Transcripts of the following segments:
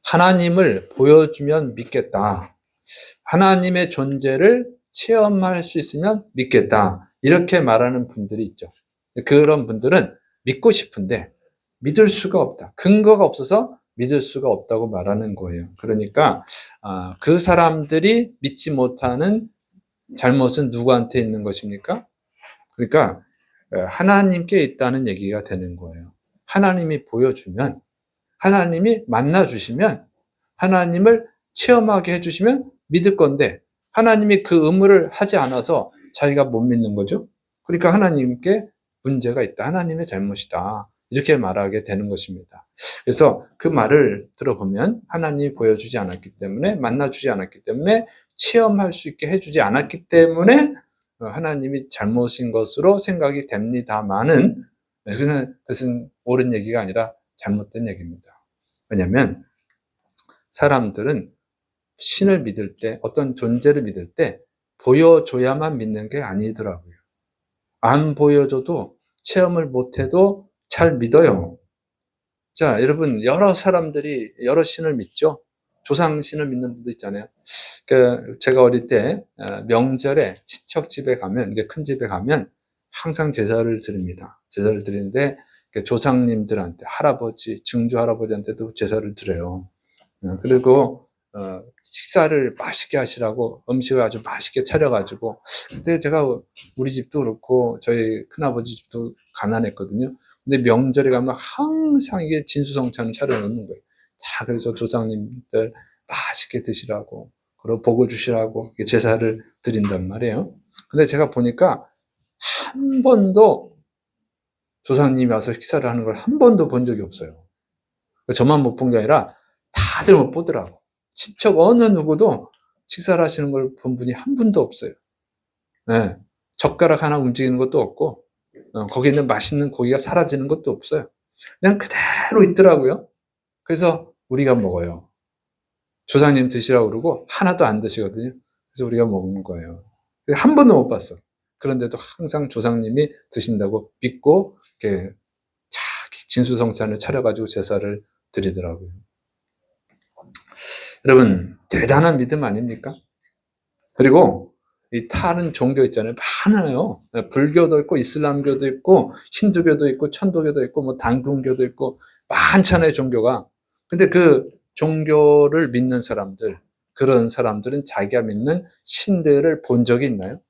하나님을 보여주면 믿겠다. 하나님의 존재를 체험할 수 있으면 믿겠다. 이렇게 말하는 분들이 있죠. 그런 분들은 믿고 싶은데 믿을 수가 없다. 근거가 없어서 믿을 수가 없다고 말하는 거예요. 그러니까 그 사람들이 믿지 못하는 잘못은 누구한테 있는 것입니까? 그러니까 하나님께 있다는 얘기가 되는 거예요. 하나님이 보여주면, 하나님이 만나주시면, 하나님을 체험하게 해주시면 믿을 건데 하나님이 그 의무를 하지 않아서 자기가 못 믿는 거죠. 그러니까 하나님께 문제가 있다. 하나님의 잘못이다. 이렇게 말하게 되는 것입니다. 그래서 그 말을 들어보면 하나님이 보여주지 않았기 때문에, 만나주지 않았기 때문에, 체험할 수 있게 해주지 않았기 때문에 하나님이 잘못인 것으로 생각이 됩니다만은 그것은 옳은 얘기가 아니라 잘못된 얘기입니다. 왜냐하면 사람들은 신을 믿을 때, 어떤 존재를 믿을 때 보여줘야만 믿는 게 아니더라고요. 안 보여줘도, 체험을 못해도 잘 믿어요. 자, 여러분, 여러 사람들이 여러 신을 믿죠. 조상신을 믿는 분도 있잖아요. 제가 어릴 때 명절에 친척집에 가면, 이제 큰 집에 가면 항상 제사를 드립니다. 제사를 드리는데 조상님들한테, 할아버지, 증조 할아버지한테도 제사를 드려요. 그리고 식사를 맛있게 하시라고 음식을 아주 맛있게 차려가지고, 그때 제가 우리 집도 그렇고 저희 큰아버지 집도 가난했거든요. 근데 명절에 가면 항상 이게 진수성찬을 차려놓는 거예요. 다 그래서 조상님들 맛있게 드시라고, 그리고 복을 주시라고 제사를 드린단 말이에요. 근데 제가 보니까 한 번도 조상님이 와서 식사를 하는 걸 한 번도 본 적이 없어요. 저만 못 본 게 아니라 다들 못 보더라고. 친척 어느 누구도 식사를 하시는 걸 본 분이 한 분도 없어요. 네. 젓가락 하나 움직이는 것도 없고, 거기 있는 맛있는 고기가 사라지는 것도 없어요. 그냥 그대로 있더라고요. 그래서 우리가 먹어요. 조상님 드시라고 그러고 하나도 안 드시거든요. 그래서 우리가 먹는 거예요. 한 번도 못 봤어. 그런데도 항상 조상님이 드신다고 믿고 이렇게 진수성찬을 차려가지고 제사를 드리더라고요. 여러분, 대단한 믿음 아닙니까? 그리고 이 다른 종교 있잖아요. 많아요. 불교도 있고, 이슬람교도 있고, 힌두교도 있고, 천도교도 있고, 뭐 당군교도 있고, 많잖아요, 종교가. 근데 그 종교를 믿는 사람들, 그런 사람들은 자기가 믿는 신들을 본 적이 있나요?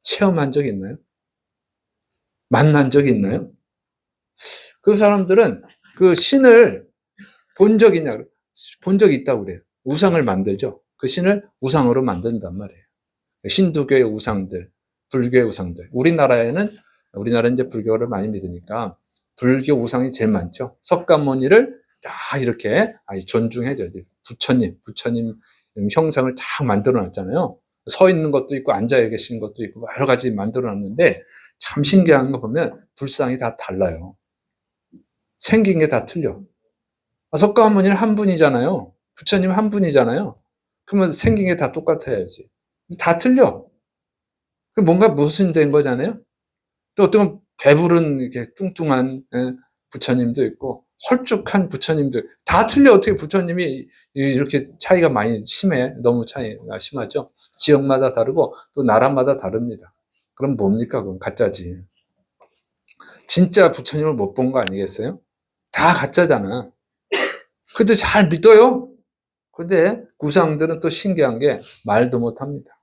체험한 적이 있나요? 만난 적이 있나요? 그 사람들은 그 신을 본 적이 있냐? 본 적이 있다고 그래요. 우상을 만들죠. 그 신을 우상으로 만든단 말이에요. 힌두교의 우상들, 불교의 우상들. 우리나라는 이제 불교를 많이 믿으니까 불교 우상이 제일 많죠. 석가모니를 다 이렇게 존중해줘야 돼요. 부처님 형상을 다 만들어 놨잖아요. 서 있는 것도 있고 앉아 계신 것도 있고 여러 가지 만들어 놨는데 참 신기한 거 보면 불상이 다 달라요. 생긴 게 다 틀려. 석가모니는 한 분이잖아요. 부처님 한 분이잖아요. 그러면 생긴 게 다 똑같아야지. 다 틀려. 뭔가 무슨 된 거잖아요. 또 어떤 배부른 이렇게 뚱뚱한 부처님도 있고 헐쭉한 부처님도 다 틀려. 어떻게 부처님이 이렇게 차이가 많이 심해? 너무 차이가 심하죠. 지역마다 다르고 또 나라마다 다릅니다. 그럼 뭡니까? 그건 가짜지. 진짜 부처님을 못 본 거 아니겠어요? 다 가짜잖아. 근데 잘 믿어요. 근데 구상들은 또 신기한 게 말도 못합니다.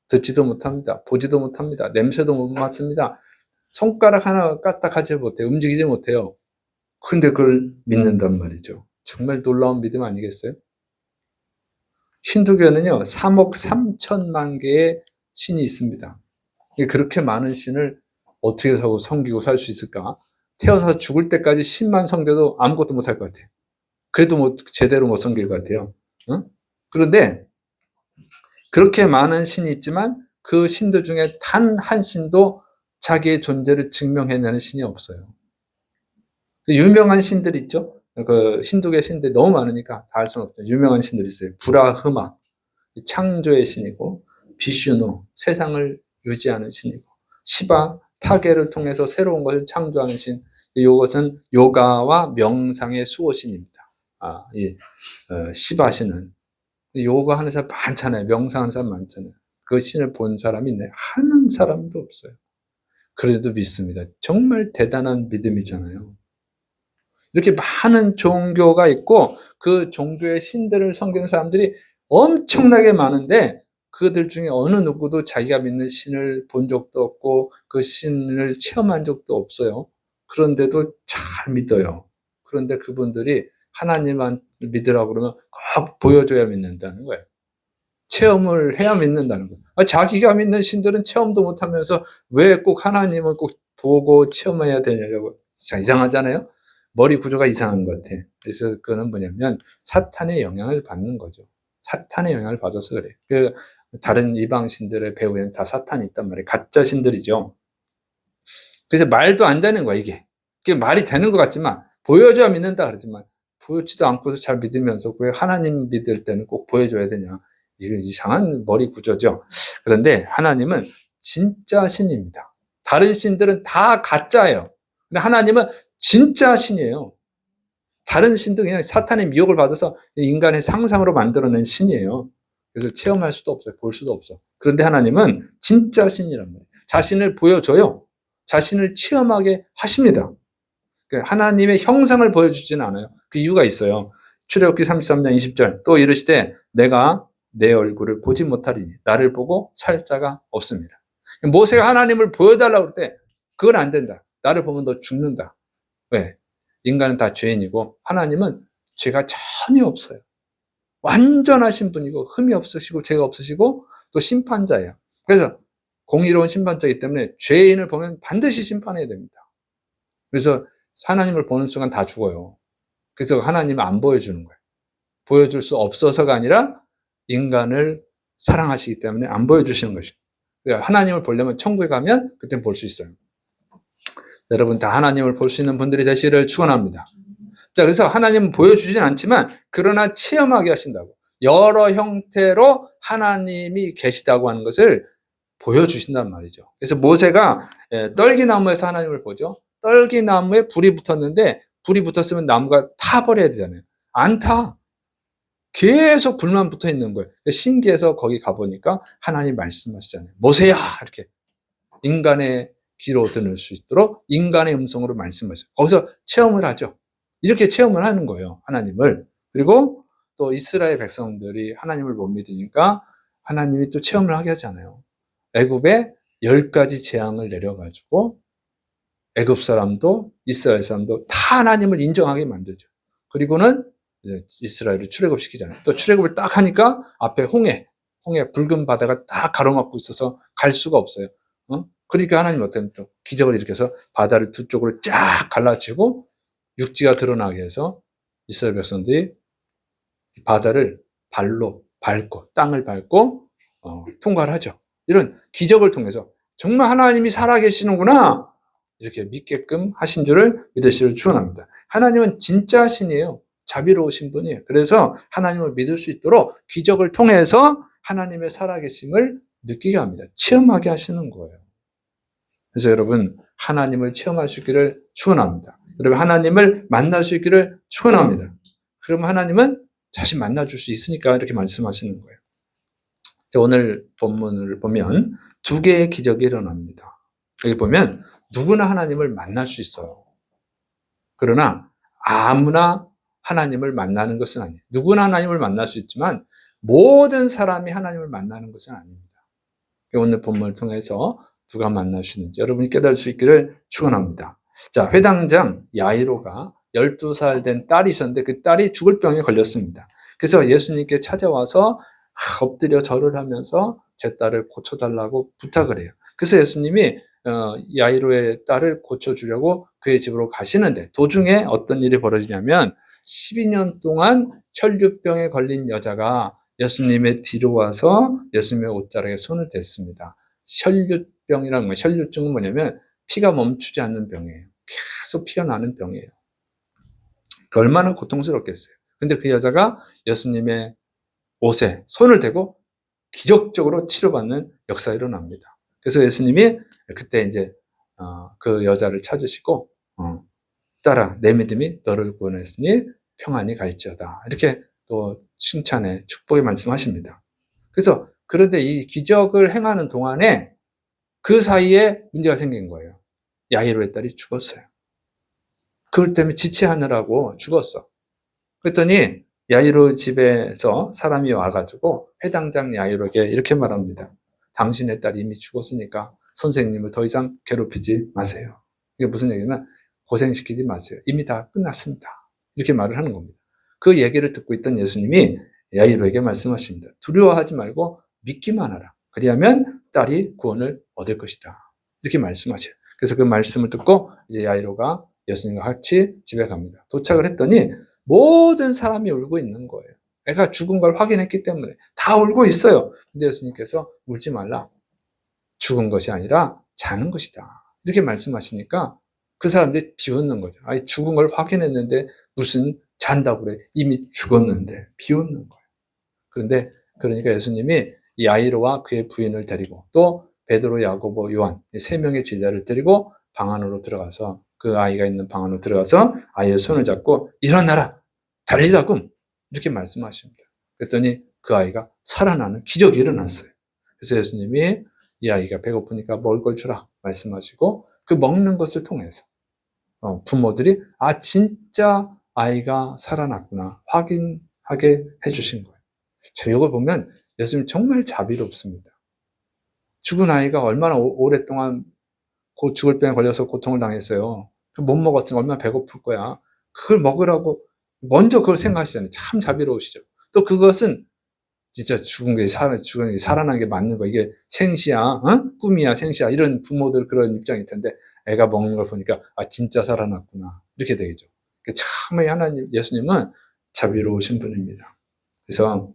듣지도 못합니다. 보지도 못합니다. 냄새도 못 맡습니다. 손가락 하나 까딱하지 못해요. 움직이지 못해요. 근데 그걸 믿는단 말이죠. 정말 놀라운 믿음 아니겠어요? 힌두교는요, 3억 3천만 개의 신이 있습니다. 그렇게 많은 신을 어떻게 섬기고 살 수 있을까? 태어나서 죽을 때까지 신만 섬겨도 아무것도 못할 것 같아요. 그래도 뭐 제대로 못 섬길 것 같아요. 응? 그런데 그렇게 많은 신이 있지만 그 신들 중에 단 한 신도 자기의 존재를 증명해내는 신이 없어요. 유명한 신들 있죠? 그 힌두교 신들 너무 많으니까 다 알 수는 없죠. 유명한 신들 있어요. 브라흐마, 창조의 신이고, 비슈누, 세상을 유지하는 신이고, 시바, 파괴를 통해서 새로운 것을 창조하는 신. 이것은 요가와 명상의 수호신입니다. 시바시는 요가 하는 사람 많잖아요. 명상하는 사람 많잖아요. 그 신을 본 사람이 있나요? 한 사람도 없어요. 그래도 믿습니다. 정말 대단한 믿음이잖아요. 이렇게 많은 종교가 있고 그 종교의 신들을 섬기는 사람들이 엄청나게 많은데 그들 중에 어느 누구도 자기가 믿는 신을 본 적도 없고 그 신을 체험한 적도 없어요. 그런데도 잘 믿어요. 그런데 그분들이 하나님만 믿으라고 그러면 꼭 보여줘야 믿는다는 거예요. 체험을 해야 믿는다는 거예요. 자기가 믿는 신들은 체험도 못하면서 왜 꼭 하나님을 꼭 보고 체험해야 되냐고. 이상하잖아요. 머리 구조가 이상한 것 같아. 그래서 그거는 뭐냐면 사탄의 영향을 받는 거죠. 사탄의 영향을 받아서 그래. 그 다른 이방 신들의 배후에는 다 사탄이 있단 말이에요. 가짜 신들이죠. 그래서 말도 안 되는 거야 이게. 이게 말이 되는 것 같지만 보여줘야 믿는다 그러지만 보여지도 않고도 잘 믿으면서 왜 하나님 믿을 때는 꼭 보여줘야 되냐. 이건 이상한 머리 구조죠. 그런데 하나님은 진짜 신입니다. 다른 신들은 다 가짜예요. 근데 하나님은 진짜 신이에요. 다른 신도 그냥 사탄의 미혹을 받아서 인간의 상상으로 만들어낸 신이에요. 그래서 체험할 수도 없어요. 볼 수도 없어. 그런데 하나님은 진짜 신이란 말이에요. 자신을 보여줘요. 자신을 체험하게 하십니다. 하나님의 형상을 보여주지는 않아요. 그 이유가 있어요. 출애굽기 33장 20절 또 이르시되 내가 내 얼굴을 보지 못하리니 나를 보고 살 자가 없습니다. 모세가 하나님을 보여달라고 할 때 그건 안 된다. 나를 보면 너 죽는다. 왜? 인간은 다 죄인이고 하나님은 죄가 전혀 없어요. 완전하신 분이고 흠이 없으시고 죄가 없으시고 또 심판자예요. 그래서 공의로운 심판자이기 때문에 죄인을 보면 반드시 심판해야 됩니다. 그래서 하나님을 보는 순간 다 죽어요. 그래서 하나님은 안 보여주는 거예요. 보여줄 수 없어서가 아니라 인간을 사랑하시기 때문에 안 보여주시는 것이죠. 하나님을 보려면 천국에 가면 그때 볼 수 있어요. 여러분 다 하나님을 볼 수 있는 분들이 되시기를 축원합니다. 자, 그래서 하나님은 보여주진 않지만 그러나 체험하게 하신다고. 여러 형태로 하나님이 계시다고 하는 것을 보여주신단 말이죠. 그래서 모세가 떨기나무에서 하나님을 보죠. 떨기나무에 불이 붙었는데 불이 붙었으면 나무가 타버려야 되잖아요. 안 타. 계속 불만 붙어 있는 거예요. 신기해서 거기 가보니까 하나님 말씀하시잖아요. 모세야! 이렇게. 인간의 귀로 들을 수 있도록 인간의 음성으로 말씀하셔요. 거기서 체험을 하죠. 이렇게 체험을 하는 거예요. 하나님을. 그리고 또 이스라엘 백성들이 하나님을 못 믿으니까 하나님이 또 체험을 하게 하잖아요. 애굽에 10가지 재앙을 내려가지고 애굽 사람도 이스라엘 사람도 다 하나님을 인정하게 만들죠. 그리고는 이스라엘을 출애굽시키잖아요. 또 출애굽을 딱 하니까 앞에 홍해 붉은 바다가 딱 가로막고 있어서 갈 수가 없어요. 그러니까 하나님 어떤 또 기적을 일으켜서 바다를 두 쪽으로 쫙 갈라치고 육지가 드러나게 해서 이스라엘 백성들이 바다를 발로 밟고 땅을 밟고 통과를 하죠. 이런 기적을 통해서 정말 하나님이 살아계시는구나 이렇게 믿게끔 하신 줄을 믿으시기를 축원합니다. 하나님은 진짜 신이에요. 자비로우신 분이에요. 그래서 하나님을 믿을 수 있도록 기적을 통해서 하나님의 살아계심을 느끼게 합니다. 체험하게 하시는 거예요. 그래서 여러분 하나님을 체험할 수 있기를 축원합니다. 여러분 하나님을 만날 수 있기를 축원합니다. 그러면 하나님은 다시 만나줄 수 있으니까 이렇게 말씀하시는 거예요. 오늘 본문을 보면 두 개의 기적이 일어납니다. 여기 보면 누구나 하나님을 만날 수 있어요. 그러나 아무나 하나님을 만나는 것은 아니에요. 누구나 하나님을 만날 수 있지만 모든 사람이 하나님을 만나는 것은 아닙니다. 오늘 본문을 통해서 누가 만날 수 있는지 여러분이 깨달을 수 있기를 축원합니다. 자, 회당장 야이로가 12살 된 딸이 있었는데 그 딸이 죽을 병에 걸렸습니다. 그래서 예수님께 찾아와서 엎드려 절을 하면서 제 딸을 고쳐달라고 부탁을 해요. 그래서 예수님이 야이로의 딸을 고쳐주려고 그의 집으로 가시는데 도중에 어떤 일이 벌어지냐면 12년 동안 혈류병에 걸린 여자가 예수님의 뒤로 와서 예수님의 옷자락에 손을 댔습니다. 혈류병이라는 거예요. 혈류증은 뭐냐면 피가 멈추지 않는 병이에요. 계속 피가 나는 병이에요. 얼마나 고통스럽겠어요. 근데 그 여자가 예수님의 옷에 손을 대고 기적적으로 치료받는 역사가 일어납니다. 그래서 예수님이 그때 이제 그 여자를 찾으시고 딸아 내 믿음이 너를 구원했으니 평안이 갈지어다. 이렇게 또 칭찬의 축복의 말씀하십니다. 그래서 그런데 이 기적을 행하는 동안에 그 사이에 문제가 생긴 거예요. 야이로의 딸이 죽었어요. 그것 때문에 지체하느라고 죽었어. 그랬더니 야이로 집에서 사람이 와가지고 회당장 야이로에게 이렇게 말합니다. 당신의 딸이 이미 죽었으니까 선생님을 더 이상 괴롭히지 마세요. 이게 무슨 얘기냐면 고생시키지 마세요. 이미 다 끝났습니다. 이렇게 말을 하는 겁니다. 그 얘기를 듣고 있던 예수님이 야이로에게 말씀하십니다. 두려워하지 말고 믿기만 하라. 그리하면 딸이 구원을 얻을 것이다. 이렇게 말씀하셔요. 그래서 그 말씀을 듣고 이제 야이로가 예수님과 같이 집에 갑니다. 도착을 했더니 모든 사람이 울고 있는 거예요. 애가 죽은 걸 확인했기 때문에 다 울고 있어요. 근데 예수님께서 울지 말라. 죽은 것이 아니라 자는 것이다. 이렇게 말씀하시니까 그 사람들이 비웃는 거죠. 아니, 죽은 걸 확인했는데 무슨 잔다고 그래. 이미 죽었는데 비웃는 거예요. 그런데 그러니까 예수님이 이 야이로와 그의 부인을 데리고 또 베드로, 야고보, 요한 세 명의 제자를 데리고 방 안으로 들어가서 그 아이가 있는 방 안으로 들어가서 아이의 손을 잡고 일어나라 달리다 꿈 이렇게 말씀하십니다. 그랬더니 그 아이가 살아나는 기적이 일어났어요. 그래서 예수님이 이 아이가 배고프니까 먹을 걸 주라 말씀하시고 그 먹는 것을 통해서 부모들이 아 진짜 아이가 살아났구나 확인하게 해주신 거예요. 자, 이걸 보면 예수님 정말 자비롭습니다. 죽은 아이가 얼마나 오랫동안 죽을 병에 걸려서 고통을 당했어요. 못 먹었으면 얼마나 배고플 거야. 그걸 먹으라고 먼저 그걸 생각하시잖아요. 참 자비로우시죠. 또 그것은 진짜 죽은 게 살아난 게 맞는 거. 이게 생시야, 꿈이야, 생시야. 이런 부모들 그런 입장일 텐데 애가 먹는 걸 보니까 아 진짜 살아났구나. 이렇게 되겠죠. 참의 하나님 예수님은 자비로우신 분입니다. 그래서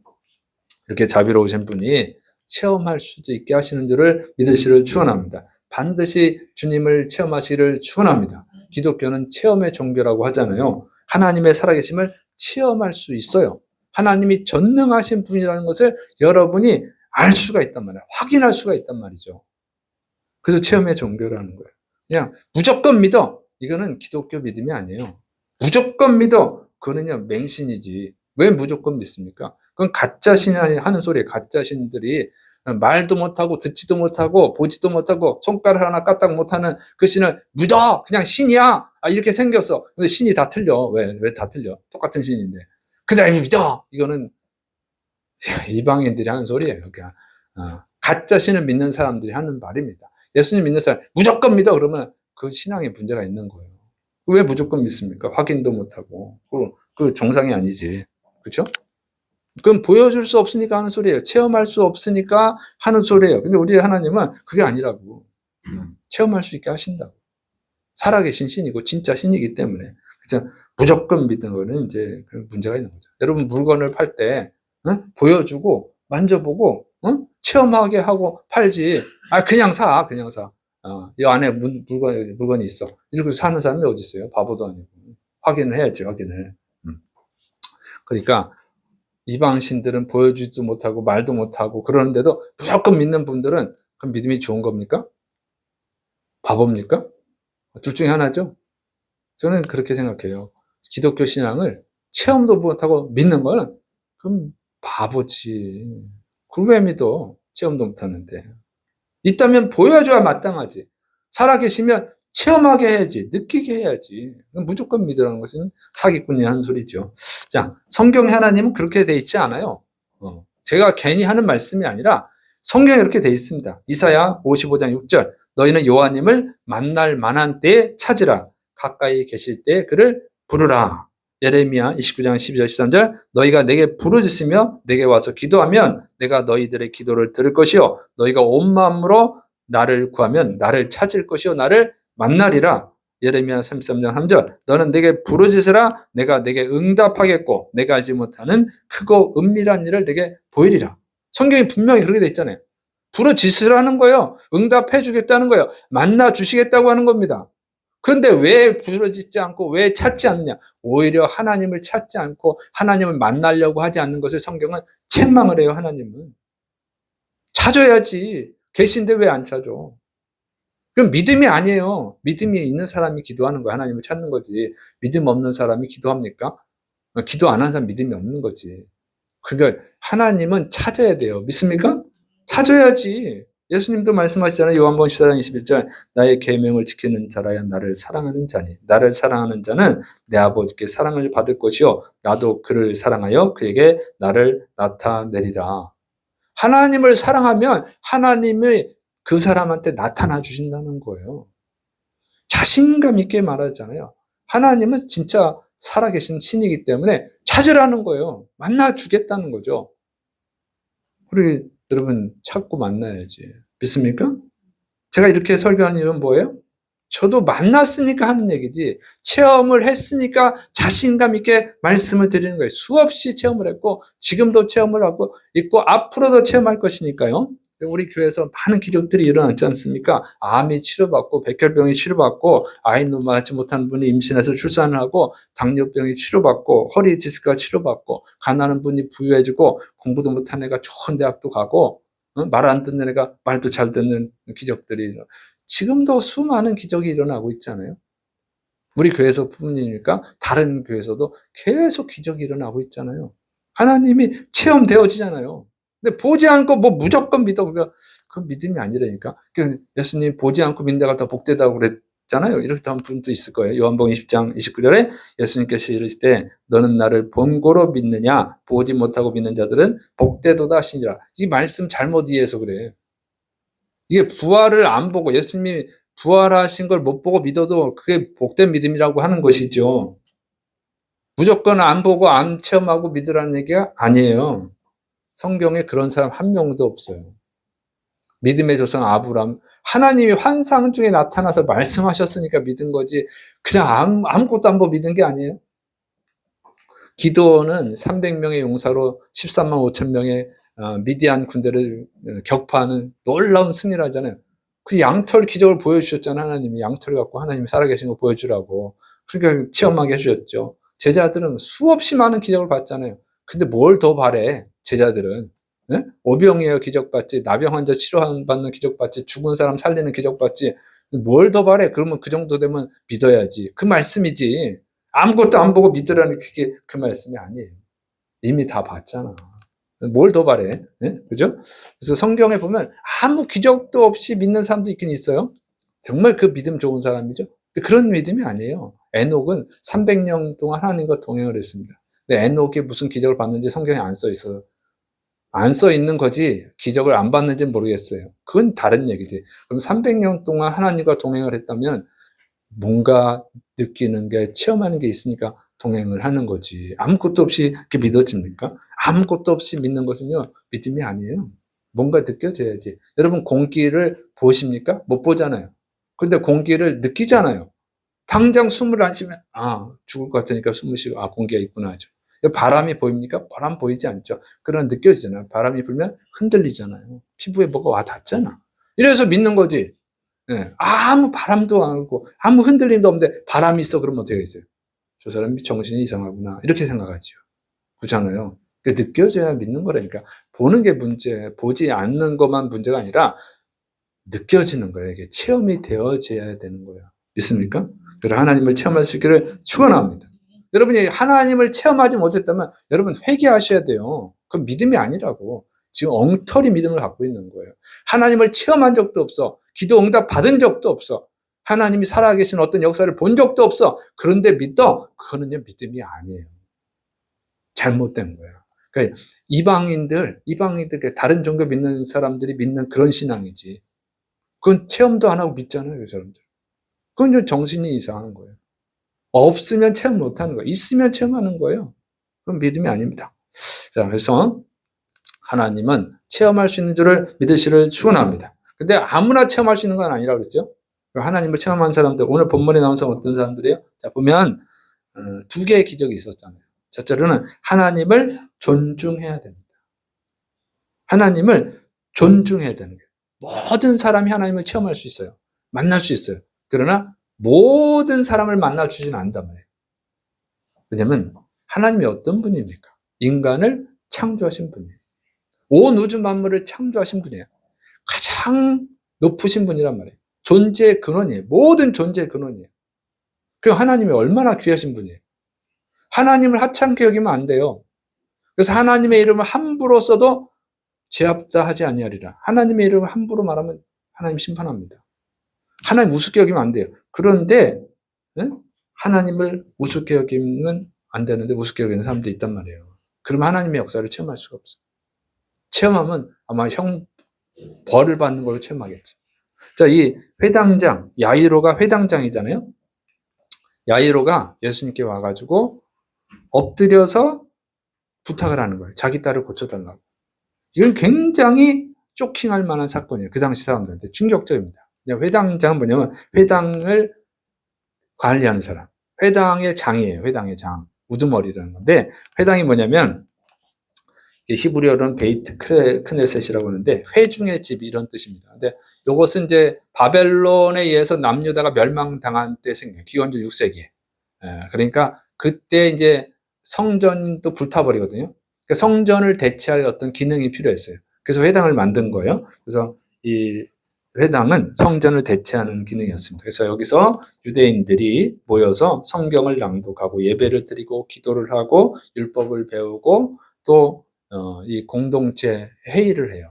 이렇게 자비로우신 분이 체험할 수도 있게 하시는 줄을 믿으시를 축원합니다. 반드시 주님을 체험하시기를 축원합니다. 기독교는 체험의 종교라고 하잖아요. 하나님의 살아계심을 체험할 수 있어요. 하나님이 전능하신 분이라는 것을 여러분이 알 수가 있단 말이에요. 확인할 수가 있단 말이죠. 그래서 체험의 종교라는 거예요. 그냥 무조건 믿어. 이거는 기독교 믿음이 아니에요. 무조건 믿어. 그거는요 맹신이지. 왜 무조건 믿습니까? 그건 가짜 신이 하는 소리예요. 가짜 신들이 말도 못하고 듣지도 못하고 보지도 못하고 손가락 하나 까딱 못하는 그 신을 믿어. 그냥 신이야. 아, 이렇게 생겼어. 근데 신이 다 틀려. 왜 다 틀려? 똑같은 신인데. 그냥 믿어. 이거는 이방인들이 하는 소리예요. 그냥 가짜 신을 믿는 사람들이 하는 말입니다. 예수님 믿는 사람 무조건 믿어 그러면 그 신앙에 문제가 있는 거예요. 왜 무조건 믿습니까? 확인도 못하고 그 정상이 아니지. 그렇죠? 그건 보여줄 수 없으니까 하는 소리예요. 체험할 수 없으니까 하는 소리예요. 근데 우리 하나님은 그게 아니라고. 체험할 수 있게 하신다고. 살아계신 신이고 진짜 신이기 때문에. 그래서 무조건 믿는 거는 이제 문제가 있는 거죠. 여러분 물건을 팔 때 보여주고 만져보고 체험하게 하고 팔지. 아 그냥 사, 그냥 사. 이 안에 물건이 있어. 이렇게 사는 사람이 어디 있어요? 바보도 아니고. 확인을 해야지, 확인을. 그러니까 이방 신들은 보여주지도 못하고 말도 못하고 그러는데도 무조건 믿는 분들은 그 믿음이 좋은 겁니까? 바보입니까? 둘 중에 하나죠. 저는 그렇게 생각해요. 기독교 신앙을 체험도 못하고 믿는 거는 그럼 바보지. 그걸 왜 믿어? 체험도 못하는데. 있다면 보여줘야 마땅하지. 살아계시면 체험하게 해야지. 느끼게 해야지. 무조건 믿으라는 것은 사기꾼이 하는 소리죠. 자, 성경의 하나님은 그렇게 돼 있지 않아요. 제가 괜히 하는 말씀이 아니라 성경에 그렇게 돼 있습니다. 이사야 55장 6절. 너희는 여호와님을 만날 만한 때에 찾으라. 가까이 계실 때 그를 부르라. 예레미야 29장 12절 13절. 너희가 내게 부르짖으며 내게 와서 기도하면 내가 너희들의 기도를 들을 것이요 너희가 온 마음으로 나를 구하면 나를 찾을 것이요 나를 만나리라. 예레미야 33장 3절. 너는 내게 부르짖으라. 내가 내게 응답하겠고 내가 알지 못하는 크고 은밀한 일을 내게 보이리라. 성경이 분명히 그렇게 돼 있잖아요. 부르짖으라는 거예요. 응답해 주겠다는 거예요. 만나 주시겠다고 하는 겁니다. 그런데 왜 부르짖지 않고 왜 찾지 않느냐? 오히려 하나님을 찾지 않고 하나님을 만나려고 하지 않는 것을 성경은 책망을 해요. 하나님은. 찾아야지. 계신데 왜 안 찾아? 그럼 믿음이 아니에요. 믿음이 있는 사람이 기도하는 거야. 하나님을 찾는 거지. 믿음 없는 사람이 기도합니까? 기도 안 하는 사람 믿음이 없는 거지. 그러니까 하나님은 찾아야 돼요. 믿습니까? 찾아야지. 예수님도 말씀하시잖아요. 요한복음 14장 21절 나의 계명을 지키는 자라야 나를 사랑하는 자니 나를 사랑하는 자는 내 아버지께 사랑을 받을 것이요 나도 그를 사랑하여 그에게 나를 나타내리라. 하나님을 사랑하면 하나님이 그 사람한테 나타나 주신다는 거예요. 자신감 있게 말하잖아요. 하나님은 진짜 살아계신 신이기 때문에 찾으라는 거예요. 만나 주겠다는 거죠. 우리 여러분 찾고 만나야지. 믿습니까? 제가 이렇게 설교하는 이유는 뭐예요? 저도 만났으니까 하는 얘기지 체험을 했으니까 자신감 있게 말씀을 드리는 거예요. 수없이 체험을 했고 지금도 체험을 하고 있고 앞으로도 체험할 것이니까요. 우리 교회에서 많은 기적들이 일어났지 않습니까? 암이 치료받고 백혈병이 치료받고 아이 낳지 못한 분이 임신해서 출산을 하고 당뇨병이 치료받고 허리 디스크가 치료받고 가난한 분이 부유해지고 공부도 못한 애가 좋은 대학도 가고 말 안 듣는 애가 말도 잘 듣는 기적들이 지금도 수많은 기적이 일어나고 있잖아요. 우리 교회에서 뿐이니까 다른 교회에서도 계속 기적이 일어나고 있잖아요. 하나님이 체험되어지잖아요. 근데 보지 않고 뭐 무조건 믿어. 그러니까 그건 믿음이 아니라니까. 예수님 보지 않고 믿는 더 복되다고 그랬잖아요. 이렇게 한 분도 있을 거예요. 요한복음 20장 29절에 예수님께서 이르시되 너는 나를 본고로 믿느냐 보지 못하고 믿는 자들은 복되도다 하시니라. 이 말씀 잘못 이해해서 그래. 이게 부활을 안 보고 예수님이 부활하신 걸 못 보고 믿어도 그게 복된 믿음이라고 하는 것이죠. 무조건 안 보고 안 체험하고 믿으라는 얘기가 아니에요. 성경에 그런 사람 한 명도 없어요. 믿음의 조상 아브람 하나님이 환상 중에 나타나서 말씀하셨으니까 믿은 거지 그냥 아무것도 안 보고 믿은 게 아니에요. 기드온은 300명의 용사로 13만 5천 명의 미디안 군대를 격파하는 놀라운 승리를 하잖아요. 그 양털 기적을 보여주셨잖아요. 하나님이 양털을 갖고 하나님이 살아계신 거 보여주라고. 그러니까 체험하게 해주셨죠. 제자들은 수없이 많은 기적을 봤잖아요. 근데 뭘 더 바래 제자들은. 네? 오병이어 기적 받지 나병 환자 치료받는 기적 받지 죽은 사람 살리는 기적 받지 뭘 더 바래. 그러면 그 정도 되면 믿어야지. 그 말씀이지. 아무것도 안 보고 믿으라는 그게 그 말씀이 아니에요. 이미 다 봤잖아. 뭘 더 바래? 네? 그죠? 그래서 성경에 보면 아무 기적도 없이 믿는 사람도 있긴 있어요. 정말 그 믿음 좋은 사람이죠. 근데 그런 믿음이 아니에요. 에녹은 300년 동안 하나님과 동행을 했습니다. 근데 에녹이 무슨 기적을 봤는지 성경에 안 써 있어요. 안 써 있는 거지 기적을 안 봤는지는 모르겠어요. 그건 다른 얘기지. 그럼 300년 동안 하나님과 동행을 했다면 뭔가 느끼는 게 체험하는 게 있으니까 동행을 하는 거지. 아무것도 없이 이렇게 믿어집니까? 아무것도 없이 믿는 것은요 믿음이 아니에요. 뭔가 느껴져야지. 여러분 공기를 보십니까? 못 보잖아요. 근데 공기를 느끼잖아요. 당장 숨을 안 쉬면 죽을 것 같으니까 숨을 쉬고 공기가 있구나 하죠. 바람이 보입니까? 바람 보이지 않죠. 그러나 느껴지잖아요. 바람이 불면 흔들리잖아요. 피부에 뭐가 와 닿잖아. 이래서 믿는 거지. 예, 아무 바람도 안 오고 아무 흔들림도 없는데 바람이 있어 그러면 어떻게 되겠어요? 저 사람이 정신이 이상하구나 이렇게 생각하죠. 그렇잖아요. 느껴져야 믿는 거라니까. 보는 게 문제, 보지 않는 것만 문제가 아니라 느껴지는 거예요. 이게 체험이 되어져야 되는 거예요. 믿습니까? 그래서 하나님을 체험할 수 있기를 축원합니다. 여러분이 하나님을 체험하지 못했다면 여러분 회개하셔야 돼요. 그건 믿음이 아니라고. 지금 엉터리 믿음을 갖고 있는 거예요. 하나님을 체험한 적도 없어. 기도 응답 받은 적도 없어. 하나님이 살아계신 어떤 역사를 본 적도 없어. 그런데 믿어? 그거는요 믿음이 아니에요. 잘못된 거예요. 그러니까 이방인들, 다른 종교 믿는 사람들이 믿는 그런 신앙이지. 그건 체험도 안 하고 믿잖아요, 그 사람들. 그건 좀 정신이 이상한 거예요. 없으면 체험 못 하는 거예요. 있으면 체험하는 거예요. 그건 믿음이 아닙니다. 자, 그래서 하나님은 체험할 수 있는 줄을 믿으시를 축원합니다. 근데 아무나 체험할 수 있는 건 아니라고 그랬죠. 하나님을 체험한 사람들, 오늘 본문에 나온 사람 어떤 사람들이에요? 자, 보면 두 개의 기적이 있었잖아요. 첫째로는 하나님을 존중해야 됩니다. 하나님을 존중해야 되는 거예요. 모든 사람이 하나님을 체험할 수 있어요. 만날 수 있어요. 그러나 모든 사람을 만나 주지는 않는단 말이에요. 왜냐하면 하나님이 어떤 분입니까? 인간을 창조하신 분이에요. 온 우주 만물을 창조하신 분이에요. 가장 높으신 분이란 말이에요. 존재의 근원이에요. 모든 존재의 근원이에요. 그리고 하나님이 얼마나 귀하신 분이에요. 하나님을 하찮게 여기면 안 돼요. 그래서 하나님의 이름을 함부로 써도 죄 없다 하지 아니하리라. 하나님의 이름을 함부로 말하면 하나님 심판합니다. 하나님 우습게 여기면 안 돼요. 그런데 하나님을 우습게 여기면 안 되는데 우습게 여기는 사람도 있단 말이에요. 그러면 하나님의 역사를 체험할 수가 없어요. 체험하면 아마 벌을 받는 걸로 체험하겠죠. 자, 이 회당장, 야이로가 회당장이잖아요. 야이로가 예수님께 와가지고 엎드려서 부탁을 하는 거예요. 자기 딸을 고쳐달라고. 이건 굉장히 쇼킹할 만한 사건이에요. 그 당시 사람들한테 충격적입니다. 회당장은 뭐냐면 회당을 관리하는 사람. 회당의 장이에요. 회당의 장. 우두머리라는 건데 회당이 뭐냐면 히브리어로는 베이트 크네셋이라고 하는데 회중의 집 이런 뜻입니다. 근데 이것은 이제 바벨론에 의해서 남유다가 멸망당한 때 생겨요. 기원전 6세기에. 그러니까 그때 이제 성전도 불타버리거든요. 그러니까 성전을 대체할 어떤 기능이 필요했어요. 그래서 회당을 만든 거예요. 그래서 이 회당은 성전을 대체하는 기능이었습니다. 그래서 여기서 유대인들이 모여서 성경을 낭독하고 예배를 드리고 기도를 하고 율법을 배우고 또 이 공동체 회의를 해요.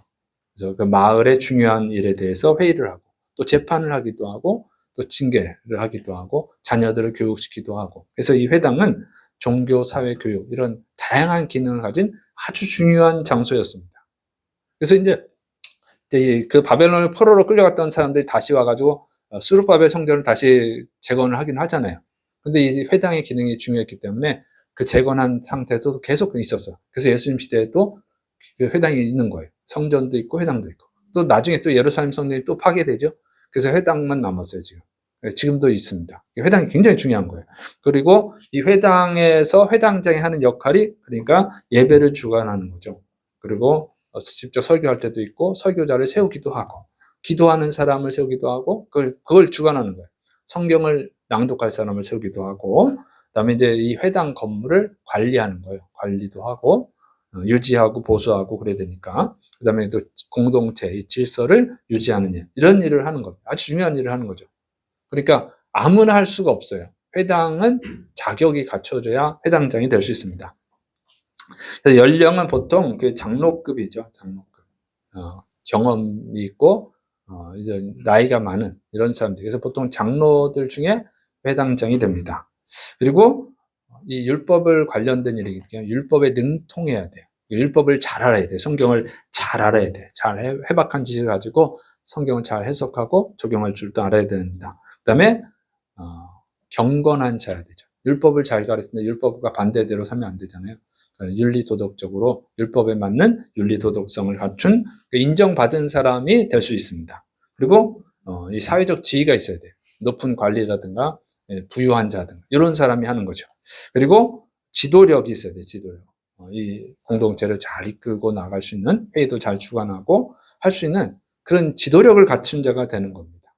그래서 그 마을의 중요한 일에 대해서 회의를 하고 또 재판을 하기도 하고 또 징계를 하기도 하고 자녀들을 교육시키기도 하고 그래서 이 회당은 종교, 사회, 교육 이런 다양한 기능을 가진 아주 중요한 장소였습니다. 그래서 이제 그 바벨론을 포로로 끌려갔던 사람들이 다시 와가지고 수르바벨 성전을 다시 재건을 하긴 하잖아요. 근데 이 회당의 기능이 중요했기 때문에 그 재건한 상태에서도 계속 있었어요. 그래서 예수님 시대에도 그 회당이 있는 거예요. 성전도 있고 회당도 있고. 또 나중에 또 예루살렘 성전이 또 파괴되죠. 그래서 회당만 남았어요, 지금. 지금도 있습니다. 회당이 굉장히 중요한 거예요. 그리고 이 회당에서 회당장이 하는 역할이 그러니까 예배를 주관하는 거죠. 그리고 직접 설교할 때도 있고 설교자를 세우기도 하고 기도하는 사람을 세우기도 하고 그걸 주관하는 거예요. 성경을 낭독할 사람을 세우기도 하고 그다음에 이제 이 회당 건물을 관리하는 거예요. 관리도 하고 유지하고 보수하고 그래야 되니까 그다음에 또 공동체 이 질서를 유지하는 일 이런 일을 하는 겁니다. 아주 중요한 일을 하는 거죠. 그러니까 아무나 할 수가 없어요. 회당은 자격이 갖춰져야 회당장이 될 수 있습니다. 그래서 연령은 보통 그 장로급이죠. 장로급. 경험이 있고 이제 나이가 많은 이런 사람들. 그래서 보통 장로들 중에 회당장이 됩니다. 그리고 이 율법을 관련된 일이기 때문에 율법에 능통해야 돼요. 율법을 잘 알아야 돼요. 성경을 잘 알아야 돼요. 잘 해박한 지식을 가지고 성경을 잘 해석하고 적용할 줄도 알아야 됩니다. 그다음에 경건한 자야 되죠. 율법을 잘 가르치는데 율법과 반대대로 살면 안 되잖아요. 윤리도덕적으로 율법에 맞는 윤리도덕성을 갖춘 인정받은 사람이 될 수 있습니다. 그리고 이 사회적 지위가 있어야 돼요. 높은 관리라든가 부유한 자등 이런 사람이 하는 거죠. 그리고 지도력이 있어야 돼요. 지도력. 이 공동체를 잘 이끌고 나갈 수 있는 회의도 잘 주관하고 할 수 있는 그런 지도력을 갖춘 자가 되는 겁니다.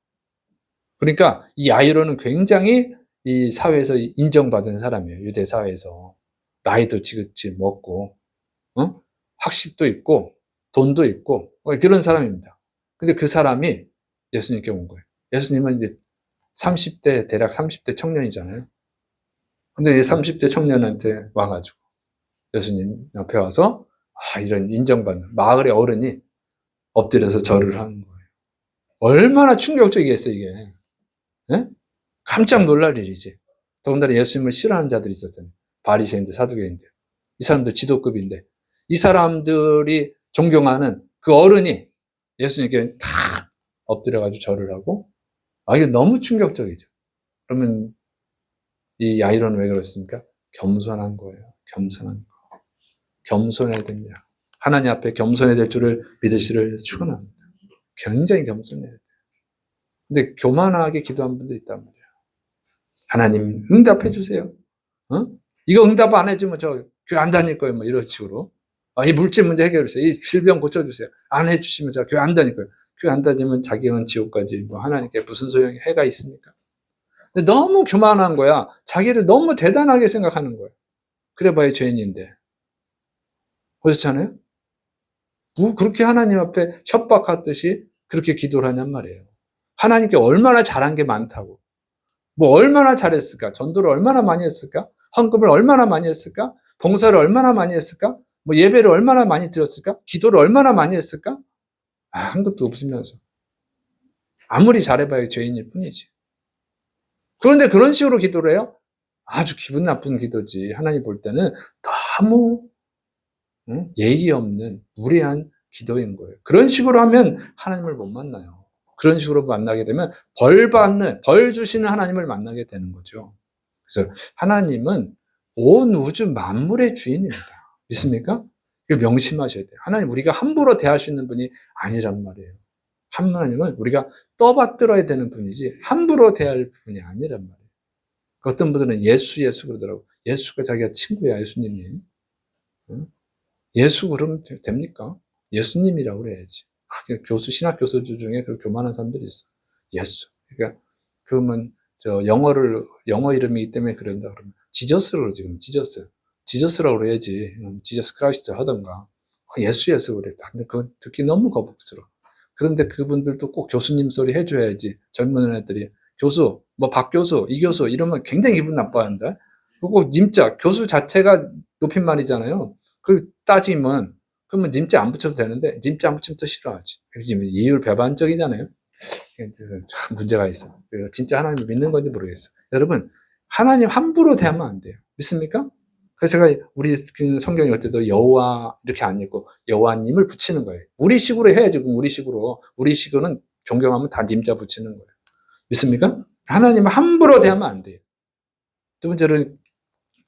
그러니까 이 아이로는 굉장히 이 사회에서 인정받은 사람이에요. 유대 사회에서. 나이도 지긋지 먹고 학식도 있고 돈도 있고 그런 사람입니다. 근데 그 사람이 예수님께 온 거예요. 예수님은 이제 30대 대략 30대 청년이잖아요. 근데 이 30대 청년한테 와가지고 예수님 옆에 와서 이런 인정받는 마을의 어른이 엎드려서 절을 하는 거예요. 얼마나 충격적이겠어요 이게. 네? 깜짝 놀랄 일이지. 더군다나 예수님을 싫어하는 자들이 있었잖아요. 바리새인들, 사두개인들. 이 사람들 지도급인데 이 사람들이 존경하는 그 어른이 예수님께 탁 엎드려가지고 절을 하고 이게 너무 충격적이죠. 그러면 이 야이로는 왜 그렇습니까? 겸손한 거예요. 겸손한 거. 겸손해야 됩니다. 하나님 앞에 겸손해야 될 줄을 믿으시를 축원합니다. 굉장히 겸손해야 돼요. 근데 교만하게 기도한 분도 있단 말이에요. 하나님 응답해 주세요. 이거 응답 안 해주면 저 교회 안 다닐 거예요. 뭐 이런 식으로. 이 물질 문제 해결해 주세요. 이 질병 고쳐주세요. 안 해주시면 저 교회 안 다닐 거예요. 교회 안 다니면 자기는 지옥까지 뭐 하나님께 무슨 소용이 해가 있습니까? 근데 너무 교만한 거야. 자기를 너무 대단하게 생각하는 거예요. 그래봐야 죄인인데. 그렇잖아요? 뭐 그렇게 하나님 앞에 협박하듯이 그렇게 기도를 하냔 말이에요. 하나님께 얼마나 잘한 게 많다고. 뭐 얼마나 잘했을까? 전도를 얼마나 많이 했을까? 헌금을 얼마나 많이 했을까? 봉사를 얼마나 많이 했을까? 뭐 예배를 얼마나 많이 드렸을까? 기도를 얼마나 많이 했을까? 한 것도 없으면서. 아무리 잘해봐야 죄인일 뿐이지. 그런데 그런 식으로 기도를 해요? 아주 기분 나쁜 기도지. 하나님 볼 때는 너무 예의 없는 무례한 기도인 거예요. 그런 식으로 하면 하나님을 못 만나요. 그런 식으로 만나게 되면 벌 주시는 하나님을 만나게 되는 거죠. 그래서 하나님은 온 우주 만물의 주인입니다. 믿습니까? 이거 명심하셔야 돼요. 하나님 우리가 함부로 대할 수 있는 분이 아니란 말이에요. 하나님은 우리가 떠받들어야 되는 분이지 함부로 대할 분이 아니란 말이에요. 어떤 분들은 예수 그러더라고. 예수가 자기가 친구야, 예수님이. 예수 그러면 됩니까? 예수님이라고 그래야지. 신학 교수들 중에 그렇게 교만한 사람들이 있어. 예수. 그러니까, 그러면, 영어 이름이기 때문에 그런다 그러면, 지저스라고 그러지, 지금, 지저스. 지저스라고 그래야지. 지저스 크라이스트 하던가. 예수 그래. 근데 그건 듣기 너무 거북스러워. 그런데 그분들도 꼭 교수님 소리 해줘야지. 젊은 애들이. 교수, 박 교수, 이 교수, 이러면 굉장히 기분 나빠한다. 그리고 님자, 교수 자체가 높임말이잖아요. 따지면, 그러면 님자 안 붙여도 되는데, 님자 안 붙이면 또 싫어하지. 이율 배반적이잖아요. 참 문제가 있어. 진짜 하나님을 믿는 건지 모르겠어. 여러분, 하나님 함부로 대하면 안 돼요. 믿습니까? 그래서 제가 우리 성경 읽을 때도 여호와 이렇게 안 읽고 여호와님을 붙이는 거예요. 우리식으로 해야지. 우리식으로는 존경하면 다 님자 붙이는 거예요. 믿습니까? 하나님을 함부로 대하면 안 돼요. 두 번째는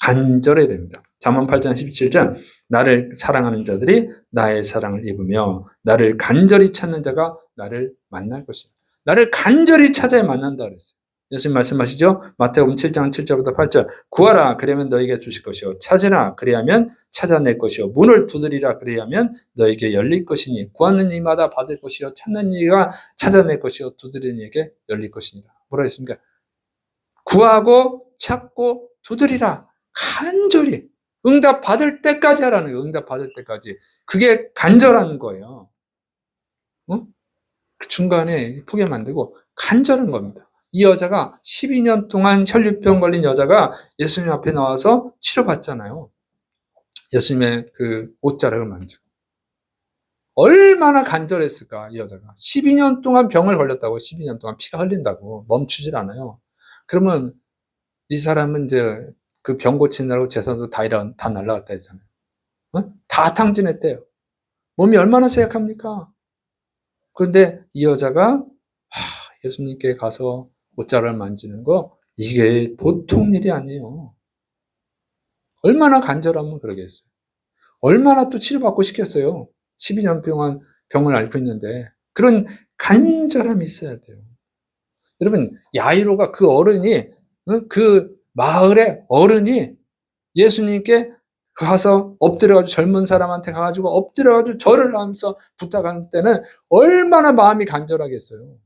간절해야 됩니다. 잠언 8장 17절 나를 사랑하는 자들이 나의 사랑을 입으며 나를 간절히 찾는 자가 나를 만날 것이다. 나를 간절히 찾아야 만난다 그랬어요. 예수님 말씀하시죠. 마태복음 7장 7절부터 8절 구하라 그러면 너에게 주실 것이요 찾으라 그리하면 찾아낼 것이요 문을 두드리라 그리하면 너에게 열릴 것이니 구하는 이마다 받을 것이요 찾는 이가 찾아낼 것이요 두드리는 이에게 열릴 것이니라. 뭐라 했습니까? 구하고 찾고 두드리라. 간절히 응답 받을 때까지 하라는 거예요. 응답 받을 때까지. 그게 간절한 거예요. 그 중간에 포기하면 안 되고 간절한 겁니다. 이 여자가 12년 동안 혈류병 걸린 여자가 예수님 앞에 나와서 치료받잖아요. 예수님의 그 옷자락을 만지고. 얼마나 간절했을까, 이 여자가. 12년 동안 병을 걸렸다고, 12년 동안 피가 흘린다고, 멈추질 않아요. 그러면 이 사람은 이제 그 병 고치느라고 재산도 다 날라갔다 했잖아요. 다 탕진했대요. 몸이 얼마나 쇠약합니까? 그런데 이 여자가 예수님께 가서 옷자락을 만지는 거 이게 보통 일이 아니에요. 얼마나 간절하면 그러겠어요. 얼마나 또 치료받고 싶겠어요. 12년 동안 병을 앓고 있는데 그런 간절함이 있어야 돼요. 여러분 야이로가 그 어른이 그 마을의 어른이 예수님께 가서 엎드려가지고 젊은 사람한테 가가지고 엎드려가지고 절을 하면서 부탁할 때는 얼마나 마음이 간절하겠어요.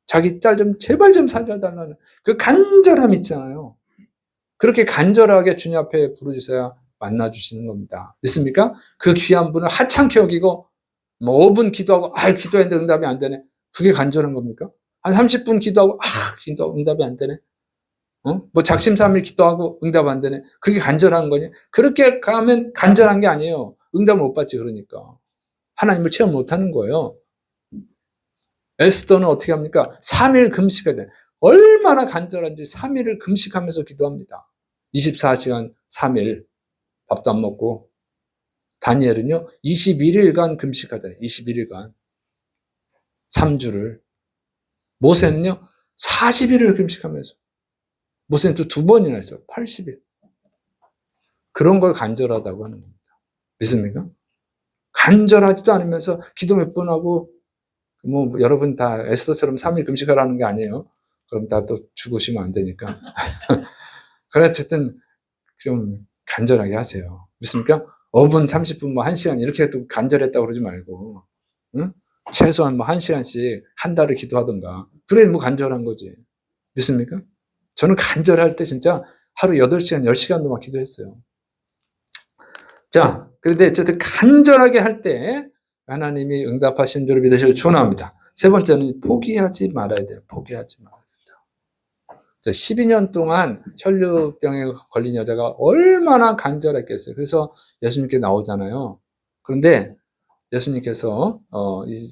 자기 딸 좀 제발 좀 살려달라는 그 간절함 있잖아요. 그렇게 간절하게 주님 앞에 부르짖어야 만나주시는 겁니다. 믿습니까? 그 귀한 분을 하찮게 여기고 뭐 5분 기도하고 기도했는데 응답이 안 되네. 그게 간절한 겁니까? 한 30분 기도하고 응답이 안 되네. 뭐 작심삼일 기도하고 응답 안 되네. 그게 간절한 거냐? 그렇게 가면 간절한 게 아니에요. 응답을 못 받지 그러니까. 하나님을 체험 못 하는 거예요. 에스더는 어떻게 합니까? 3일 금식해야 돼. 얼마나 간절한지 3일을 금식하면서 기도합니다. 24시간 3일 밥도 안 먹고. 다니엘은요 21일간 금식하잖아요. 21일간 3주를. 모세는요 40일을 금식하면서. 모세는 또 2번이나 했어요. 80일. 그런 걸 간절하다고 하는 겁니다. 믿습니까? 간절하지도 않으면서 기도 몇 번 하고 뭐 여러분 다 에스더처럼 3일 금식하라는 게 아니에요. 그럼 다 또 죽으시면 안 되니까. 그래 어쨌든 좀 간절하게 하세요. 믿습니까? 5분, 30분, 뭐 1시간 이렇게 해도 간절했다고 그러지 말고 응? 최소한 뭐 1시간씩 한 달을 기도하던가 그래 뭐 간절한 거지. 믿습니까? 저는 간절할 때 진짜 하루 8시간, 10시간도 막 기도했어요. 자, 그런데 어쨌든 간절하게 할 때 하나님이 응답하신 줄을 믿으시길 축원합니다. 세 번째는 포기하지 말아야 돼요. 포기하지 말아야 된다. 12년 동안 혈류병에 걸린 여자가 얼마나 간절했겠어요. 그래서 예수님께 나오잖아요. 그런데 예수님께서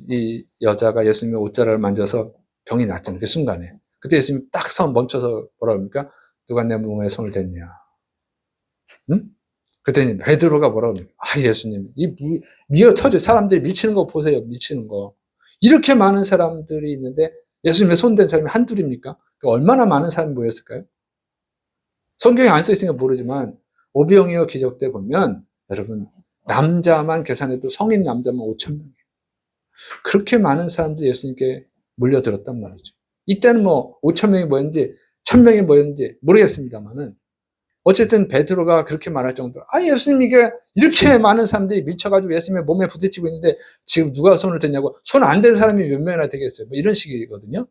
이 여자가 예수님의 옷자락을 만져서 병이 낫잖아요. 그 순간에. 그때 예수님 딱 서 멈춰서 뭐라 그럽니까? 누가 내 몸에 손을 댔냐? 응? 그랬더니 베드로가 뭐라 그럽니까? 아, 예수님, 이 미어 터져. 사람들이 밀치는 거 보세요. 밀치는 거. 이렇게 많은 사람들이 있는데 예수님의 손댄 사람이 한둘입니까? 얼마나 많은 사람이 모였을까요? 성경에 안 써 있으니까 모르지만 오병이어 기적 때 보면 여러분 남자만 계산해도 성인 남자만 5천 명. 그렇게 많은 사람들이 예수님께 몰려들었단 말이죠. 이때는 뭐 5천 명이 모였는지 1,000명이 모였는지 모르겠습니다만은 어쨌든 베드로가 그렇게 말할 정도로 예수님 이게 이렇게 많은 사람들이 밀쳐가지고 예수님의 몸에 부딪히고 있는데 지금 누가 손을 댔냐고 손 안 댄 사람이 몇 명이나 되겠어요. 뭐 이런 식이거든요.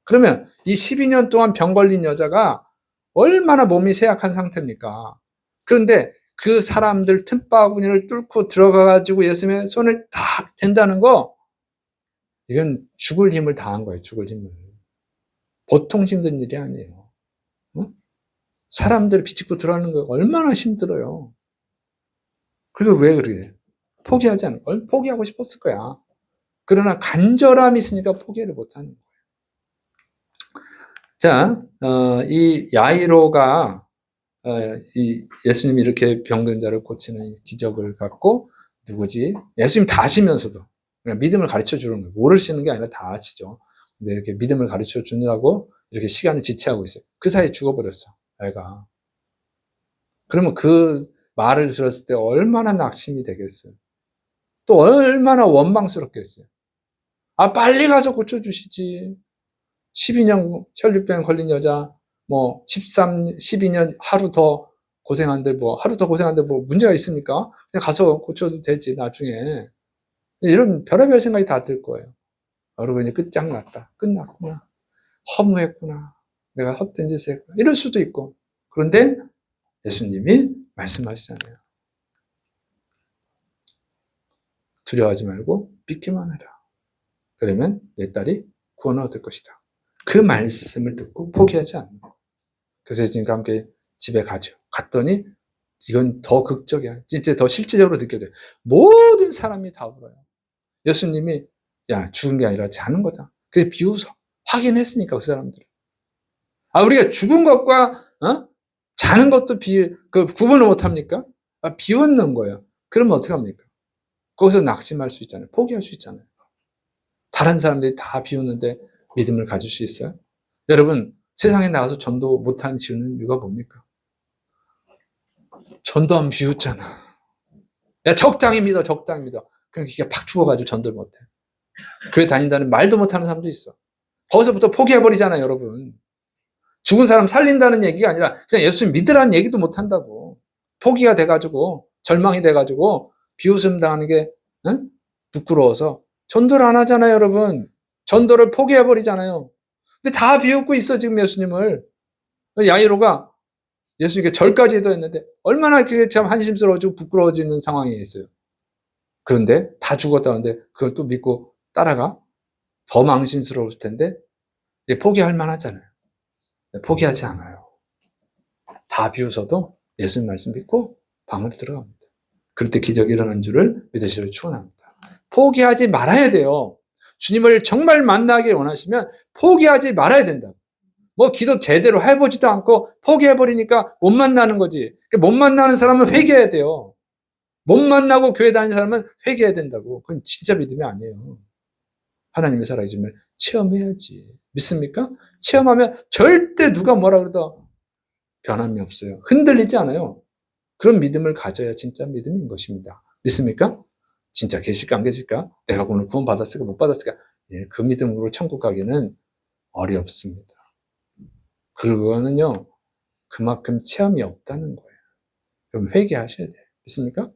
그러면 이 12년 동안 병 걸린 여자가 얼마나 몸이 쇠약한 상태입니까? 그런데 그 사람들 틈바구니를 뚫고 들어가가지고 예수님의 손을 딱 댄다는 거 이건 죽을 힘을 다한 거예요. 죽을 힘을. 보통 힘든 일이 아니에요. 응? 사람들 비집고 들어가는 거 얼마나 힘들어요. 그리고 왜 그래? 포기하지 않은 걸? 포기하고 싶었을 거야. 그러나 간절함이 있으니까 포기를 못하는 거예요. 자, 이 야이로가 이 예수님이 이렇게 병든 자를 고치는 기적을 갖고 누구지? 예수님 다 아시면서도 그냥 믿음을 가르쳐 주는 거예요. 모르시는 게 아니라 다 아시죠. 근데 이렇게 믿음을 가르쳐 주느라고 이렇게 시간을 지체하고 있어요. 그 사이에 죽어버렸어, 애가. 그러면 그 말을 들었을 때 얼마나 낙심이 되겠어요. 또 얼마나 원망스럽겠어요. 빨리 가서 고쳐주시지. 12년 혈류병 걸린 여자, 뭐, 12년 하루 더 고생한데 하루 더 고생한데 문제가 있습니까? 그냥 가서 고쳐도 되지, 나중에. 이런 별의별 생각이 다 들 거예요. 여러분, 이제 끝장났다. 끝났구나. 허무했구나. 내가 헛된 짓을 했구나. 이럴 수도 있고. 그런데 예수님이 말씀하시잖아요. 두려워하지 말고 믿기만 해라. 그러면 내 딸이 구원을 얻을 것이다. 그 말씀을 듣고 포기하지 않는 거예요. 그래서 예수님과 함께 집에 가죠. 갔더니 이건 더 극적이야. 진짜 더 실제적으로 느껴져요. 모든 사람이 다 울어요. 예수님이 죽은 게 아니라 자는 거다. 그게 비웃어. 확인했으니까 그 사람들은. 우리가 죽은 것과 자는 것도 구분을 못합니까? 비웃는 거예요. 그러면 어떻게 합니까? 거기서 낙심할 수 있잖아요. 포기할 수 있잖아요. 다른 사람들이 다 비웃는데 믿음을 가질 수 있어요? 여러분, 세상에 나가서 전도 못하는 이유는 이유가 뭡니까? 전도하면 비웃잖아. 적당히 믿어, 적당히 믿어. 그냥 기가 팍 죽어가지고 전도를 못해. 교회 다닌다는 말도 못하는 사람도 있어. 거기서부터 포기해버리잖아요, 여러분. 죽은 사람 살린다는 얘기가 아니라 그냥 예수 믿으라는 얘기도 못한다고. 포기가 돼가지고 절망이 돼가지고 비웃음 당하는 게 부끄러워서 전도를 안 하잖아요, 여러분. 전도를 포기해버리잖아요. 근데 다 비웃고 있어, 지금 예수님을. 야이로가 예수님께 절까지 했는데 얼마나 그게 참 한심스러워지고 부끄러워지는 상황에 있어요. 그런데 다 죽었다는데 그걸 또 믿고 따라가? 더 망신스러울 텐데 포기할 만하잖아요. 포기하지 않아요. 다 비웃어도 예수님 말씀 믿고 방으로 들어갑니다. 그럴 때 기적이 일어난 줄을 믿으시기를 축원합니다. 포기하지 말아야 돼요. 주님을 정말 만나길 원하시면 포기하지 말아야 된다. 기도 제대로 해보지도 않고 포기해버리니까 못 만나는 거지. 못 만나는 사람은 회개해야 돼요. 못 만나고 교회 다니는 사람은 회개해야 된다고. 그건 진짜 믿음이 아니에요. 하나님의 살아계심을 체험해야지. 믿습니까? 체험하면 절대 누가 뭐라 그래도 변함이 없어요. 흔들리지 않아요. 그런 믿음을 가져야 진짜 믿음인 것입니다. 믿습니까? 진짜 계실까 안 계실까? 내가 오늘 구원 받았을까 못 받았을까? 그 믿음으로 천국 가기는 어렵습니다. 그거는요, 그만큼 체험이 없다는 거예요. 그럼 회개하셔야 돼요. 믿습니까?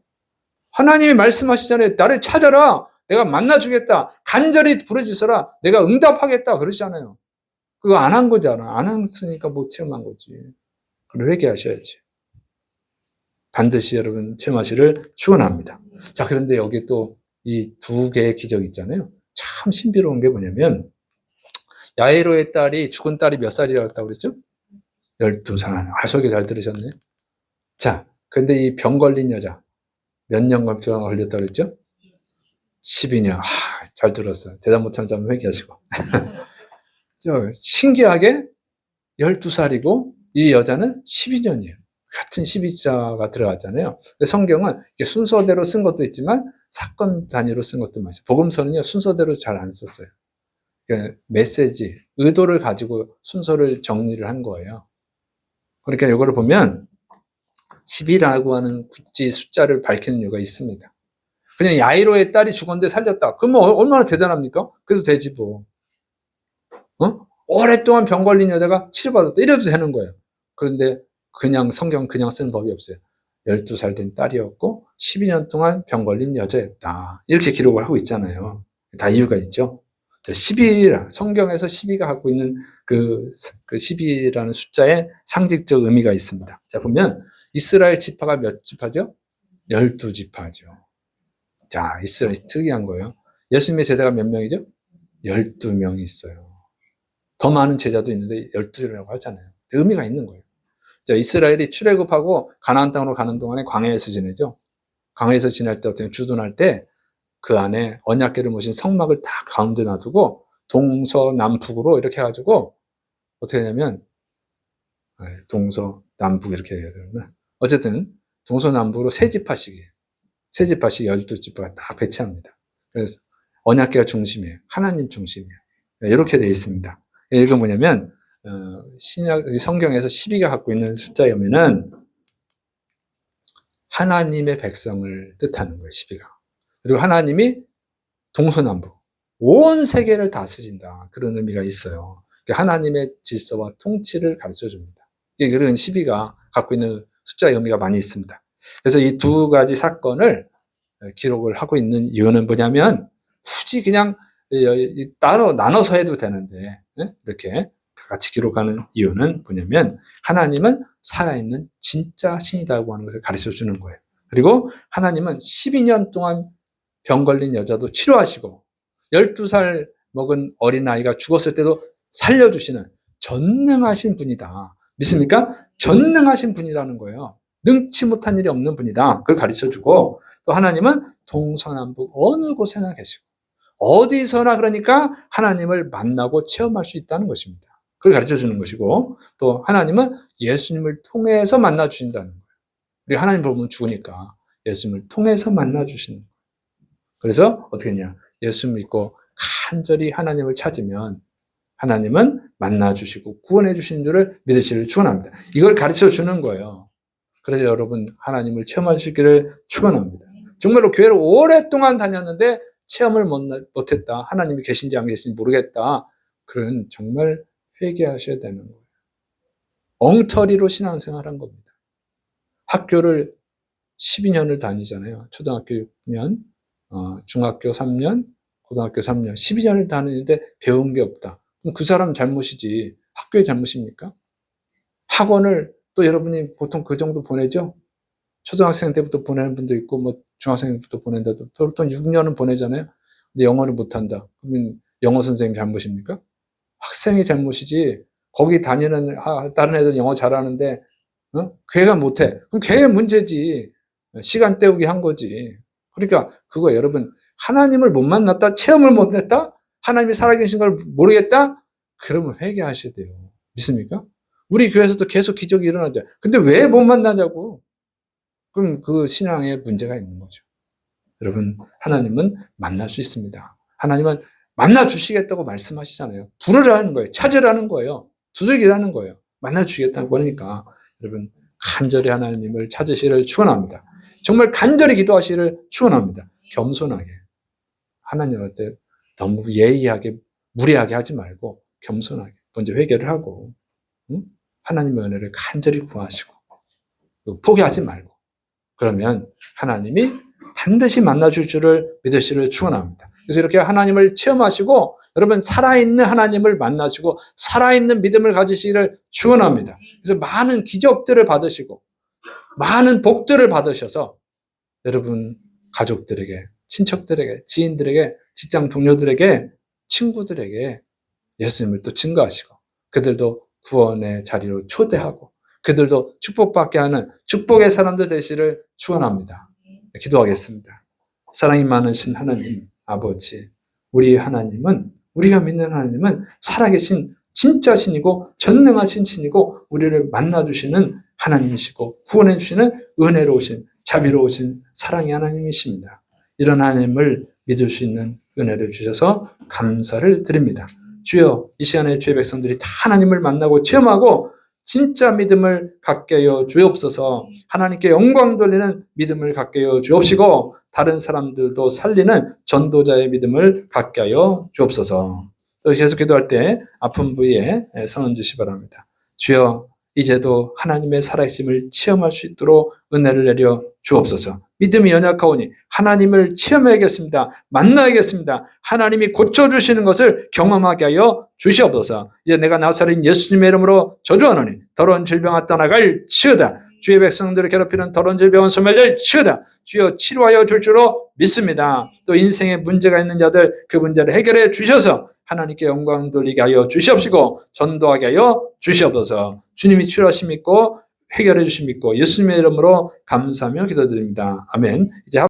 하나님이 말씀하시잖아요. 나를 찾아라. 내가 만나주겠다. 간절히 부르짖어라. 내가 응답하겠다. 그러시잖아요. 그거 안 한 거잖아. 안 했으니까 못 체험한 거지. 그럼 회개하셔야지. 반드시 여러분 체험하시를 축원합니다. 자, 그런데 여기 또 이 두 개의 기적이 있잖아요. 참 신비로운 게 뭐냐면 야이로의 딸이 죽은 딸이 몇 살이라고 했다고 그랬죠? 12살. 소개 잘 들으셨네. 자, 근데 이 병 걸린 여자, 몇 년간 병 걸렸다고 그랬죠? 12년. 잘 들었어요. 대답 못하는 사람 회개하시고. 신기하게 12살이고, 이 여자는 12년이에요. 같은 12자가 들어갔잖아요. 성경은 순서대로 쓴 것도 있지만, 사건 단위로 쓴 것도 많이 있어요. 복음서는요, 순서대로 잘 안 썼어요. 그러니까 메시지, 의도를 가지고 순서를 정리를 한 거예요. 그러니까 이거를 보면 10이라고 하는 굳이 숫자를 밝히는 이유가 있습니다. 그냥 야이로의 딸이 죽었는데 살렸다. 그러면 얼마나 대단합니까? 그래도 되지 뭐. 오랫동안 병 걸린 여자가 치료받았다. 이래도 되는 거예요. 그런데 그냥 성경 그냥 쓰는 법이 없어요. 12살 된 딸이었고 12년 동안 병 걸린 여자였다. 이렇게 기록을 하고 있잖아요. 다 이유가 있죠. 12라 성경에서 12가 갖고 있는 그 12라는 숫자에 상징적 의미가 있습니다. 자, 보면 이스라엘 지파가 몇 지파죠? 12지파죠. 자, 이스라엘 특이한 거예요. 예수님의 제자가 몇 명이죠? 12명이 있어요. 더 많은 제자도 있는데 12라고 하잖아요. 의미가 있는 거예요. 자, 이스라엘이 출애굽하고 가나안 땅으로 가는 동안에 광야에서 지내죠. 광야에서 지낼 때 어떻게 주둔할 때 그 안에 언약궤를 모신 성막을 다 가운데 놔두고 동서남북으로 이렇게 해가지고 어떻게 하냐면 동서남북 이렇게 해야 되나? 어쨌든 동서남북으로 세 지파씩이에요. 세 지파씩 12지파가 다 배치합니다. 그래서 언약궤가 중심이에요. 하나님 중심이에요. 이렇게 되어 있습니다. 이건 뭐냐면 신약 성경에서 12가 갖고 있는 숫자이면은 하나님의 백성을 뜻하는 거예요. 12가. 그리고 하나님이 동서남북 온 세계를 다스린다. 그런 의미가 있어요. 하나님의 질서와 통치를 가르쳐 줍니다. 그런 12가 갖고 있는 숫자의 의미가 많이 있습니다. 그래서 이 두 가지 사건을 기록을 하고 있는 이유는 뭐냐면 굳이 그냥 따로 나눠서 해도 되는데 이렇게 같이 기록하는 이유는 뭐냐면 하나님은 살아있는 진짜 신이라고 하는 것을 가르쳐 주는 거예요. 그리고 하나님은 12년 동안 병 걸린 여자도 치료하시고 12살 먹은 어린아이가 죽었을 때도 살려주시는 전능하신 분이다. 믿습니까? 전능하신 분이라는 거예요. 능치 못한 일이 없는 분이다. 그걸 가르쳐주고 또 하나님은 동서남북 어느 곳에나 계시고 어디서나 그러니까 하나님을 만나고 체험할 수 있다는 것입니다. 그걸 가르쳐주는 것이고 또 하나님은 예수님을 통해서 만나 주신다는 거예요. 우리 하나님 보면 죽으니까 예수님을 통해서 만나 주시는 거예요. 그래서 어떻게 했냐? 예수 믿고 간절히 하나님을 찾으면 하나님은 만나 주시고 구원해 주신 줄을 믿으시기를 축원합니다. 이걸 가르쳐 주는 거예요. 그래서 여러분 하나님을 체험하시기를 축원합니다. 정말로 교회를 오랫동안 다녔는데 체험을 못했다. 하나님이 계신지 안 계신지 모르겠다. 그런 정말 회개하셔야 되는 거예요. 엉터리로 신앙생활한 겁니다. 학교를 12년을 다니잖아요. 초등학교 6년, 중학교 3년, 고등학교 3년, 12년을 다니는데 배운 게 없다. 그럼 그 사람 잘못이지 학교의 잘못입니까? 학원을 또 여러분이 보통 그 정도 보내죠? 초등학생 때부터 보내는 분도 있고 뭐 중학생 때부터 보낸다도 보통 6년은 보내잖아요. 근데 영어를 못한다. 그러면 영어 선생님 잘못입니까? 학생이 잘못이지 거기 다니는 다른 애들 영어 잘하는데 걔가 못해. 그럼 걔의 문제지. 시간 때우기 한 거지. 그러니까 그거 여러분 하나님을 못 만났다? 체험을 못 했다? 하나님이 살아계신 걸 모르겠다? 그러면 회개하셔야 돼요. 믿습니까? 우리 교회에서도 계속 기적이 일어나죠. 근데 왜 못 만나냐고. 그럼 그 신앙에 문제가 있는 거죠. 여러분 하나님은 만날 수 있습니다. 하나님은 만나 주시겠다고 말씀하시잖아요. 부르라는 거예요. 찾으라는 거예요. 두들기라는 거예요. 만나 주시겠다고 그러니까 여러분 간절히 하나님을 찾으시기를 축원합니다. 정말 간절히 기도하시기를 축원합니다. 겸손하게 하나님한테 너무 예의하게 무례하게 하지 말고 겸손하게 먼저 회개를 하고 하나님의 은혜를 간절히 구하시고 포기하지 말고 그러면 하나님이 반드시 만나줄 줄을 믿으시기를 축원합니다. 그래서 이렇게 하나님을 체험하시고 여러분 살아있는 하나님을 만나시고 살아있는 믿음을 가지시기를 축원합니다. 그래서 많은 기적들을 받으시고 많은 복들을 받으셔서 여러분 가족들에게 친척들에게 지인들에게 직장 동료들에게 친구들에게 예수님을 또 증거하시고 그들도 구원의 자리로 초대하고 그들도 축복받게 하는 축복의 사람들 되시를 축원합니다. 기도하겠습니다. 사랑이 많으신 하나님 아버지, 우리 하나님은, 우리가 믿는 하나님은 살아계신 진짜 신이고 전능하신 신이고 우리를 만나주시는 하나님이시고 구원해 주시는 은혜로우신 자비로우신 사랑의 하나님이십니다. 이런 하나님을 믿을 수 있는 은혜를 주셔서 감사를 드립니다. 주여, 이 시간에 주의 백성들이 다 하나님을 만나고 체험하고 진짜 믿음을 갖게 하여 주옵소서. 하나님께 영광 돌리는 믿음을 갖게 하여 주옵시고 다른 사람들도 살리는 전도자의 믿음을 갖게 하여 주옵소서. 또 계속 기도할 때 아픈 부위에 손 얹으시 바랍니다. 주여, 이제도 하나님의 살아계심을 체험할 수 있도록 은혜를 내려 주옵소서. 믿음이 연약하오니 하나님을 체험해야겠습니다. 만나야겠습니다. 하나님이 고쳐주시는 것을 경험하게 하여 주시옵소서. 이제 내가 나사렛 예수님의 이름으로 저주하노니 더러운 질병아 떠나갈 치으다. 주의 백성들을 괴롭히는 더러운 질병은 소멸될 치으다. 주여 치료하여 줄 줄로 믿습니다. 또 인생에 문제가 있는 자들 그 문제를 해결해 주셔서 하나님께 영광 돌리게 하여 주시옵시고 전도하게 하여 주시옵소서. 주님이 치료하심 믿고 해결해 주심 믿고 예수님의 이름으로 감사하며 기도드립니다. 아멘. 이제